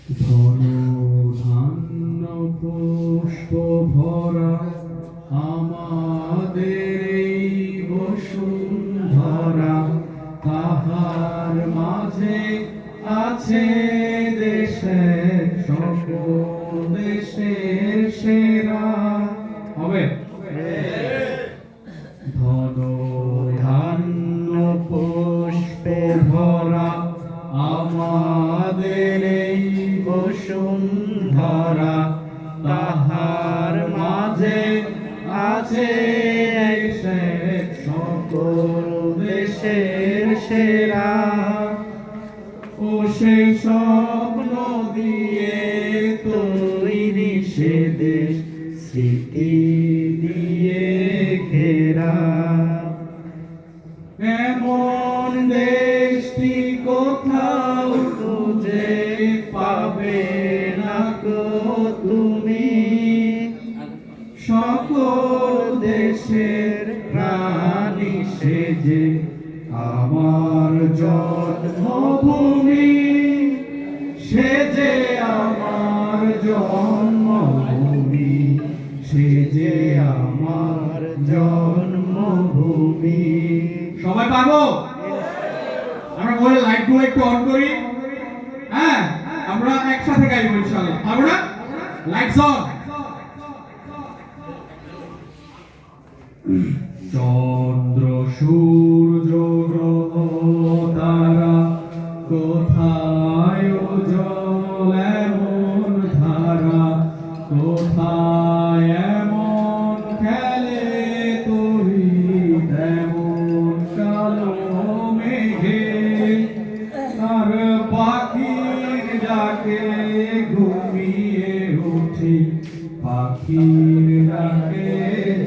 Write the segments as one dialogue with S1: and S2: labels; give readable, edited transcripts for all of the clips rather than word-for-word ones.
S1: ধন ধান্য পুষ্প ভরা আমাদের এই বসুন্ধরা, তাহার মাঝে আছে দেশের সকল দেশের সেরা। হবে ধন ধান্য পুষ্পে ভরা আমাদের এই বসুন্ধরা, তাহার মাঝে আছে সকল দেশের সেরা। ও সে স্বপ্ন দিয়ে তৈরি সে দেশ, স্মৃতি দিয়ে ঘেরা। এমন দেশটি কোথাও খুঁজে পাবে না গো তুমি, সকল দেশের রানী সেজে আমার জন্মভূমি, সেজে আমার জন্মভূমি, সেজে আমার জন্মভূমি। সবাই পারবো? আমরা বলে লাইটগুলো একটু অন করি। হ্যাঁ, আমরা একসাথে গাইবো ইনশাআল্লাহ। পারবো না? Lights on. চন্দ্র সূর্য গ্রহ তারা কোথায় উজ্জ্বল এমন ধারা, কোথায় এমন খেলে তরি তেমন কালো মেঘে, আর পাখির ডাকে ঘুমিয়ে উঠি, পাখির ডাকে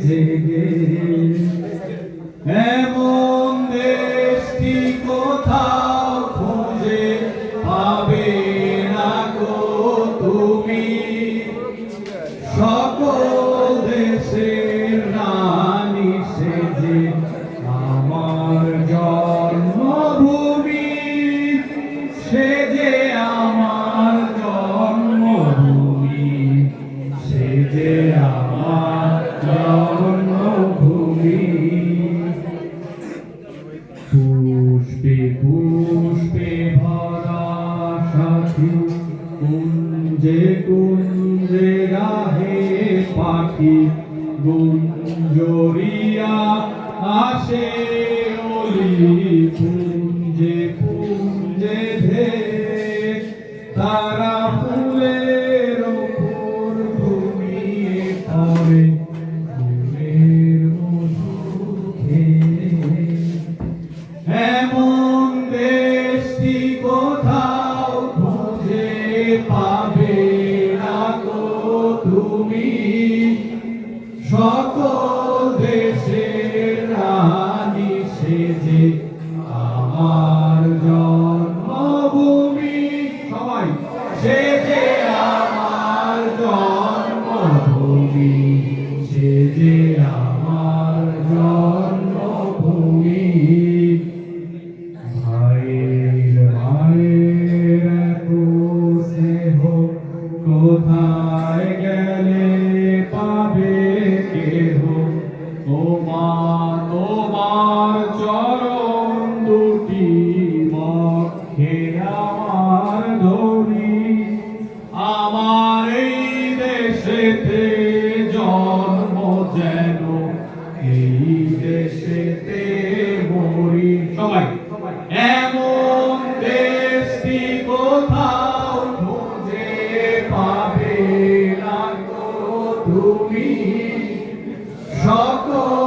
S1: জেগে। এমন দেশটি কোথাও খুঁজে পাবে না গো তুমি, সকল দেশের রানী সেজে আমার জন্মভূমি, সেজে আমার জন্মভূমি, সেজে আমার জন্মভূমি। পুষ্পে পুষ্পে ভরা সাথী, কুঞ্জে কুঞ্জে গাহে পাখি, গুঞ্জরিয়া আসে অলি, কুঞ্জে কুঞ্জে ধে তারা ফুলের উপর ঘুমিয়ে পড়ে, ফুলের মধু খেয়ে। এমন দেশটি কোথাও খুঁজে পাবে না গো তুমি, সকল দেশের রানী সেজে আমার জন্মভূমি। সবাই সেজে আমার জন্মভূমি, সেজে আমার জন্মভূমি। ভাইয়ের ভাইয়ের এত স্নেহ কোথায় গেলে পাবে কেহ, তোমার চরণ দুটি মক্ষে আমার ধরি, আমার এই দেশেতে জন্ম যেন এই দেশেতে মরি। সবাই এমন দেশটি কোথাও খুঁজে পাবে না গো তুমি, সকল